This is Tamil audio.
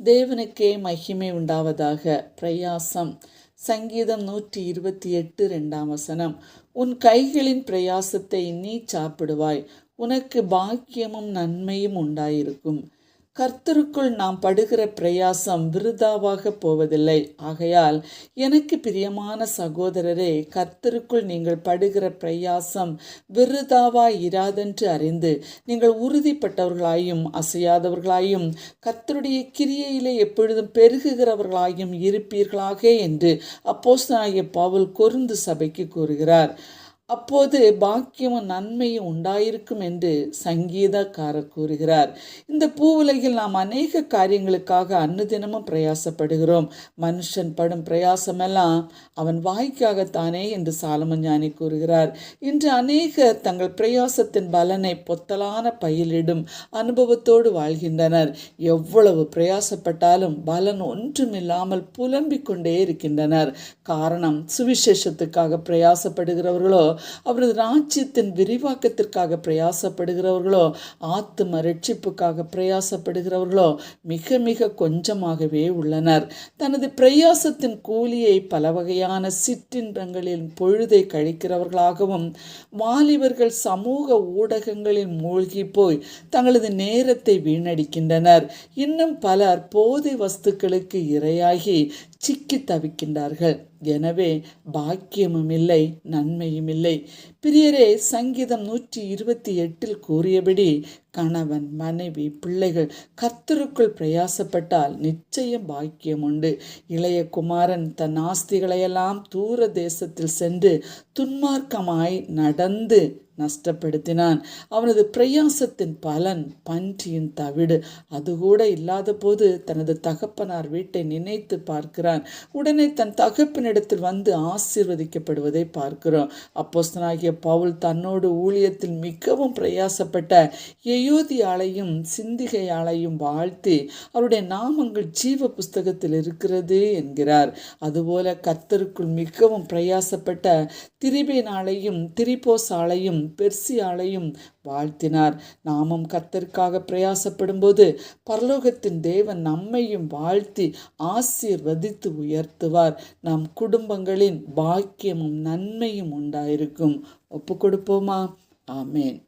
தேவனுக்கே மகிமை உண்டாவதாக. பிரயாசம். சங்கீதம் 128 2 உன் கைகளின் பிரயாசத்தை நீ சாப்பிடுவாய், உனக்கு பாக்கியமும் நன்மையும் உண்டாயிருக்கும். கர்த்தருக்குள் நாம் படுகிற பிரயாசம் விருதாவாக போவதில்லை. ஆகையால் எனக்கு பிரியமான சகோதரரே, கர்த்தருக்குள் நீங்கள் படுகிற பிரயாசம் விருதாவாய் இராதென்று அறிந்து நீங்கள் உறுதிப்பட்டவர்களாயும் அசையாதவர்களாயும் கர்த்தருடைய கிரியையிலே எப்பொழுதும் பெருகுகிறவர்களாயும் இருப்பீர்களாக என்று அப்போஸ்தலனாகிய பவுல் கொரிந்து சபைக்கு கூறுகிறார். அப்போது பாக்கியமும் நன்மையும் உண்டாயிருக்கும் என்று சங்கீதக்காரர் கூறுகிறார். இந்த பூவுலகில் நாம் அநேக காரியங்களுக்காக அன்னுதினமும் பிரயாசப்படுகிறோம். மனுஷன் படும் பிரயாசமெல்லாம் அவன் வாய்க்காகத்தானே என்று சாலமன் ஞானி கூறுகிறார். இன்று அநேகர் தங்கள் பிரயாசத்தின் பலனை பொத்தலான பயிலிடும் அனுபவத்தோடு வாழ்கின்றனர். எவ்வளவு பிரயாசப்பட்டாலும் பலன் ஒன்றுமில்லாமல் புலம்பிக் கொண்டே இருக்கின்றனர். காரணம், சுவிசேஷத்துக்காக பிரயாசப்படுகிறவர்களோ, அவரது ராஜ்யத்தின் விரிவாக்கத்திற்காக பிரயாசப்படுகிறவர்களோ, ஆத்தும ரட்சிப்புக்காக பிரயாசப்படுகிறவர்களோ மிக மிக கொஞ்சமாகவே உள்ளனர். தனது பிரயாசத்தின் கூலியை பல வகையான சிற்றின்பங்களில் பொழுதை கழிக்கிறவர்களாகவும், வாலிபர்கள் சமூக ஊடகங்களில் மூழ்கி போய் தங்களது நேரத்தை வீணடிக்கின்றனர். இன்னும் பலர் போதை வஸ்துக்களுக்கு இரையாகி சிக்கி தவிக்கின்றார்கள். எனவே பாக்கியமும் இல்லை, நன்மையும் இல்லை. பிரியரே, சங்கீதம் 128 கூறியபடி கணவன், மனைவி, பிள்ளைகள் கர்த்தருக்குள் பிரயாசப்பட்டால் நிச்சயம் பாக்கியம் உண்டு. இளைய குமாரன் தன் ஆஸ்திகளையெல்லாம் தூர தேசத்தில் சென்று துன்மார்க்கமாய் நடந்து நஷ்டப்படுத்தினான். அவனது பிரயாசத்தின் பலன் பன்றியின் தவிடு. அது கூட இல்லாத போது தனது தகப்பனார் வீட்டை நினைத்து பார்க்கிறான். உடனே தன் தகப்பனிடத்தில் வந்து ஆசீர்வதிக்கப்படுவதை பார்க்கிறோம். அப்போஸ்தலனாகிய பவுல் தன்னோடு ஊழியத்தில் மிகவும் பிரயாசப்பட்ட எயோதியாளையும் சிந்திகையாளையும் வாழ்த்தி அவருடைய நாமங்கள் ஜீவ புஸ்தகத்தில் இருக்கிறது என்கிறார். அதுபோல கர்த்தருக்குள் மிகவும் பிரயாசப்பட்ட திரிபேனாளையும் திரிபோசாளையும் பெர்சியாளையும் வாழ்த்தினார். நாமும் கர்த்தருக்காக பிரயாசப்படும் போது பரலோகத்தின் தேவன் நம்மையும் வாழ்த்தி ஆசீர்வதித்து உயர்த்துவார். நம் குடும்பங்களின் பாக்கியமும் நன்மையும் உண்டாயிருக்கும். ஒப்பு கொடுப்போமா? ஆமேன்.